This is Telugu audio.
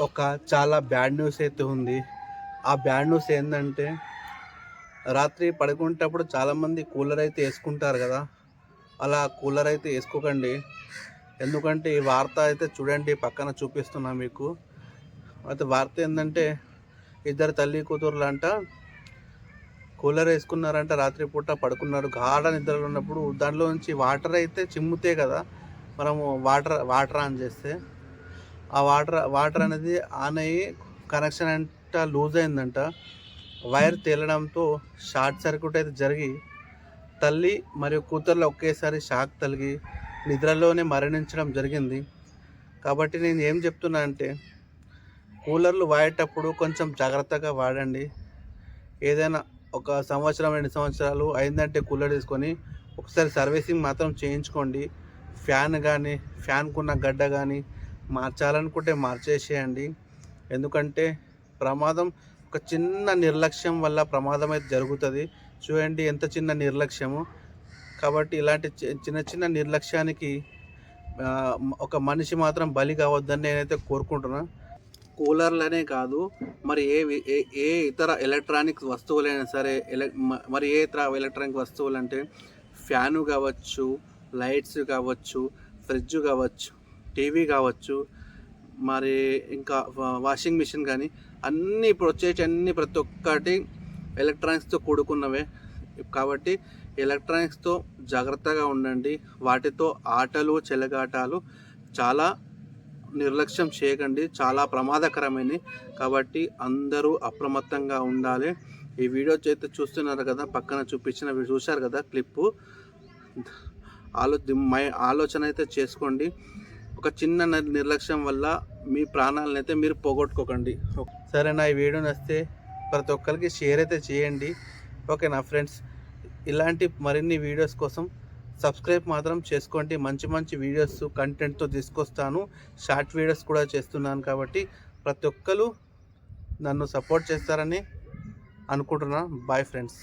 ఒక చాలా బ్యాడ్ న్యూస్ అయితే ఉంది. ఆ బ్యాడ్ న్యూస్ ఏందంటే, రాత్రి పడుకునేటప్పుడు చాలామంది కూలర్ అయితే యేసుకుంటారు గదా! అలా కూలర్ అయితే యేసుకోకండి. ఎందుకంటే ఈ వార్త అయితే చూడండి, పక్కన చూపిస్తున్నా మీకు. అయితే వార్త ఏందంటే, ఇద్దరు తల్లి కూతుర్లంట కూలర్ యేసుకున్నారంట. రాత్రి పూట పడుకున్నారు. గాఢ నిద్రలో ఉన్నప్పుడు దాంట్లో నుంచి వాటర్ అయితే చిమ్ముతాయి గదా! మనము వాటర్ ఆన్ చేస్తే ఆ వాటర్ అనేది ఆన్ అయ్యి కనెక్షన్ అంతా లూజ్ అయిందంట. వైర్ తేలడంతో షార్ట్ సర్క్యూట్ అయితే జరిగి తల్లి మరియు కూతుర్లు ఒకేసారి షాక్ తగిలి నిద్రలోనే మరణించడం జరిగింది. కాబట్టి నేను ఏం చెప్తున్నా అంటే, కూలర్లు వాడేటప్పుడు కొంచెం జాగ్రత్తగా వాడండి. ఏదైనా ఒక సంవత్సరం 2 సంవత్సరాలు అయిందంటే కూలర్ తీసుకొని ఒకసారి సర్వీసింగ్ మాత్రం చేయించుకోండి. ఫ్యాన్కున్న గడ్డ కానీ మార్చాలనుకుంటే మార్చేసేయండి. ఎందుకంటే ప్రమాదం ఒక చిన్న నిర్లక్ష్యం వల్ల ప్రమాదం అయితే జరుగుతుంది. చూడండి ఎంత చిన్న నిర్లక్ష్యము. కాబట్టి ఇలాంటి చిన్న చిన్న నిర్లక్ష్యానికి ఒక మనిషి మాత్రం బలి కావద్దని నేనైతే కోరుకుంటున్నాను. కూలర్లనే కాదు, మరి ఏ ఇతర ఎలక్ట్రానిక్ వస్తువులైనా సరే, మరి ఏ ఇతర ఎలక్ట్రానిక్ వస్తువులు అంటే ఫ్యాను కావచ్చు, లైట్స్ కావచ్చు, ఫ్రిడ్జ్ కావచ్చు, టీవీ కావచ్చు, మరి ఇంకా వాషింగ్ మిషన్ కానీ అన్నీ ఇప్పుడు వచ్చేటి ప్రతి ఒక్కటి ఎలక్ట్రానిక్స్తో కూడుకున్నవే. కాబట్టి ఎలక్ట్రానిక్స్తో జాగ్రత్తగా ఉండండి. వాటితో ఆటలు చెలగాటాలు చాలా నిర్లక్ష్యం చేయకండి. చాలా ప్రమాదకరమైనవి. కాబట్టి అందరూ అప్రమత్తంగా ఉండాలి. ఈ వీడియో అయితే చూస్తున్నారు కదా, పక్కన చూశారు కదా క్లిప్పు. ఆలోచన అయితే చేసుకోండి. ఒక చిన్న నిర్లక్ష్యం వల్ల మీ ప్రాణాలను అయితే మీరు పోగొట్టుకోకండి. సరేనా? ఈ వీడియో నచ్చితే ప్రతి ఒక్కరికి షేర్ అయితే చేయండి. ఓకేనా ఫ్రెండ్స్? ఇలాంటి మరిన్ని వీడియోస్ కోసం సబ్స్క్రైబ్ మాత్రం చేసుకోండి. మంచి మంచి వీడియోస్ కంటెంట్తో తీసుకొస్తాను. షార్ట్ వీడియోస్ కూడా చేస్తున్నాను. కాబట్టి ప్రతి ఒక్కరు నన్ను సపోర్ట్ చేస్తారని అనుకుంటున్నాను. Boy friends.